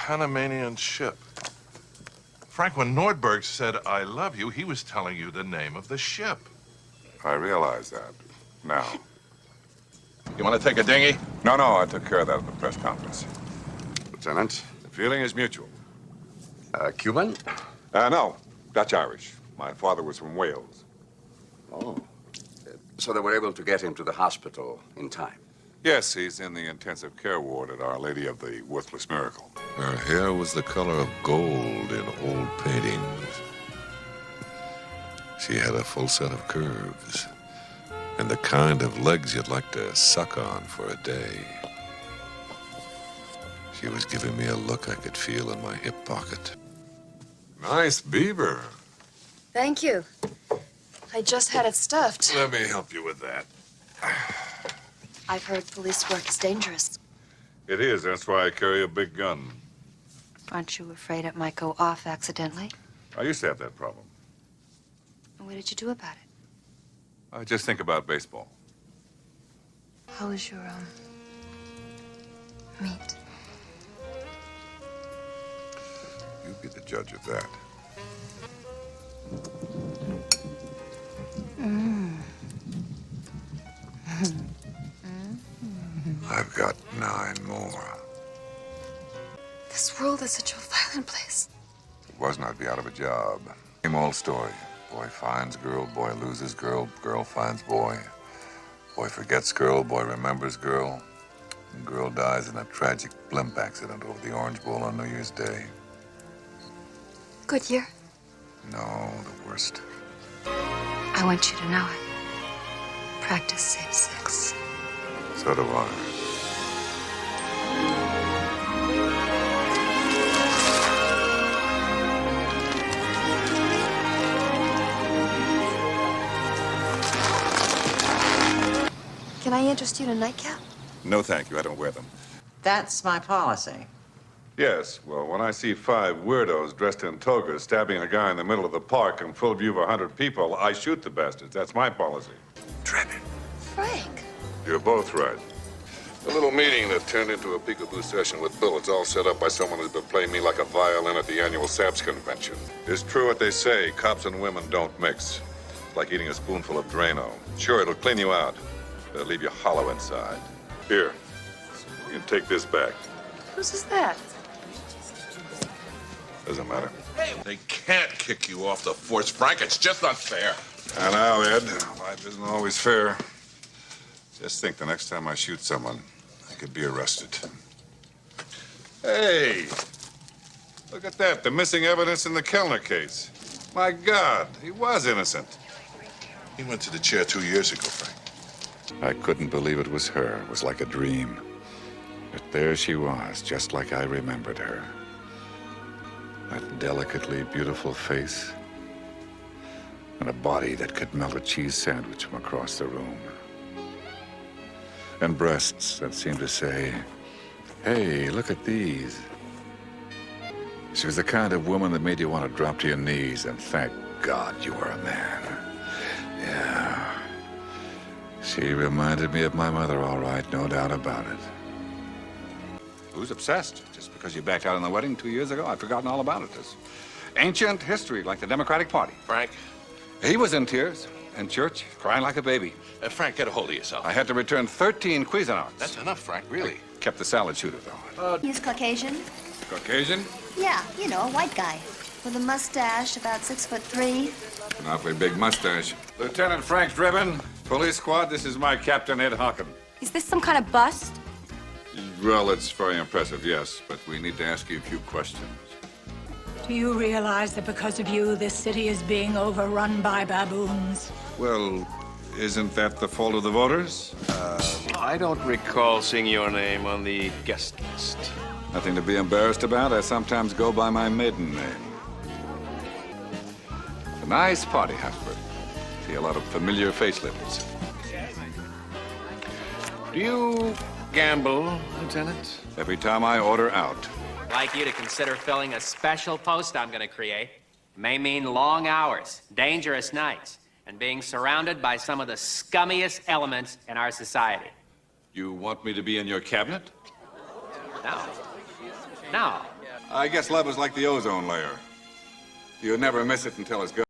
Panamanian ship. Frank, when Nordberg said, "I love you," he was telling you the name of the ship. I realize that. Now. You want to take a dinghy? No, I took care of that at the press conference. Lieutenant? The feeling is mutual. Cuban? No, Dutch-Irish. My father was from Wales. Oh. So they were able to get him to the hospital in time? Yes, he's in the intensive care ward at Our Lady of the Worthless Miracle. Her hair was the color of gold in old paintings. She had a full set of curves, and the kind of legs you'd like to suck on for a day. She was giving me a look I could feel in my hip pocket. Nice beaver. Thank you. I just had it stuffed. Let me help you with that. I've heard police work is dangerous. It is. That's why I carry a big gun. Aren't you afraid it might go off accidentally? I used to have that problem. And what did you do about it? I just think about baseball. How was your, meat? You be the judge of that. I've got 9 more. This world is such a violent place. If it wasn't, I'd be out of a job. Same old story. Boy finds girl, boy loses girl, girl finds boy. Boy forgets girl, boy remembers girl. And girl dies in a tragic blimp accident over the Orange Bowl on New Year's Day. Good year. No, the worst. I want you to know it. Practice safe sex. So do I. Can I interest you in a nightcap? No, thank you. I don't wear them. That's my policy. Yes, well, when I see 5 weirdos dressed in togas stabbing a guy in the middle of the park in full view of 100 people, I shoot the bastards. That's my policy. Trevor. Frank. You're both right. A little meeting that turned into a peekaboo session with bullets, all set up by someone who's been playing me like a violin at the annual SAPS convention. It's true what they say, cops and women don't mix. It's like eating a spoonful of Drano. Sure, it'll clean you out, but it'll leave you hollow inside. Here, you can take this back. Whose is that? Doesn't matter. They can't kick you off the force, Frank. It's just not fair. I know, Ed. Life isn't always fair. Just think the next time I shoot someone, I could be arrested. Hey, look at that. The missing evidence in the Kellner case. My God, he was innocent. He went to the chair 2 years ago, Frank. I couldn't believe it was her. It was like a dream. But there she was, just like I remembered her. That delicately beautiful face, and a body that could melt a cheese sandwich from across the room. And breasts that seemed to say, hey, look at these. She was the kind of woman that made you want to drop to your knees and thank God you were a man. Yeah. She reminded me of my mother, all right, no doubt about it. Who's obsessed? Just because you backed out on the wedding 2 years ago? I'd forgotten all about it. It's ancient history, like the Democratic Party. Frank? He was in tears, in church, crying like a baby. Frank, get a hold of yourself. I had to return 13 Cuisinarts. That's enough, Frank, really. Kept the salad shooter, though. He's Caucasian? Caucasian? Yeah, you know, a white guy. With a mustache, about 6'3". An awfully big mustache. Lieutenant Frank Drebin, police squad, this is my Captain Ed Hockin. Is this some kind of bust? Well, it's very impressive, yes, but we need to ask you a few questions. Do you realize that because of you, this city is being overrun by baboons? Well, isn't that the fault of the voters? I don't recall seeing your name on the guest list. Nothing to be embarrassed about. I sometimes go by my maiden name. It's a nice party, Hasbert. See a lot of familiar facelifts. Do you gamble, Lieutenant? Every time I order out. I'd like you to consider filling a special post I'm going to create. It may mean long hours, dangerous nights, and being surrounded by some of the scummiest elements in our society. You want me to be in your cabinet? No. No. I guess love is like the ozone layer. You never miss it until it's gone.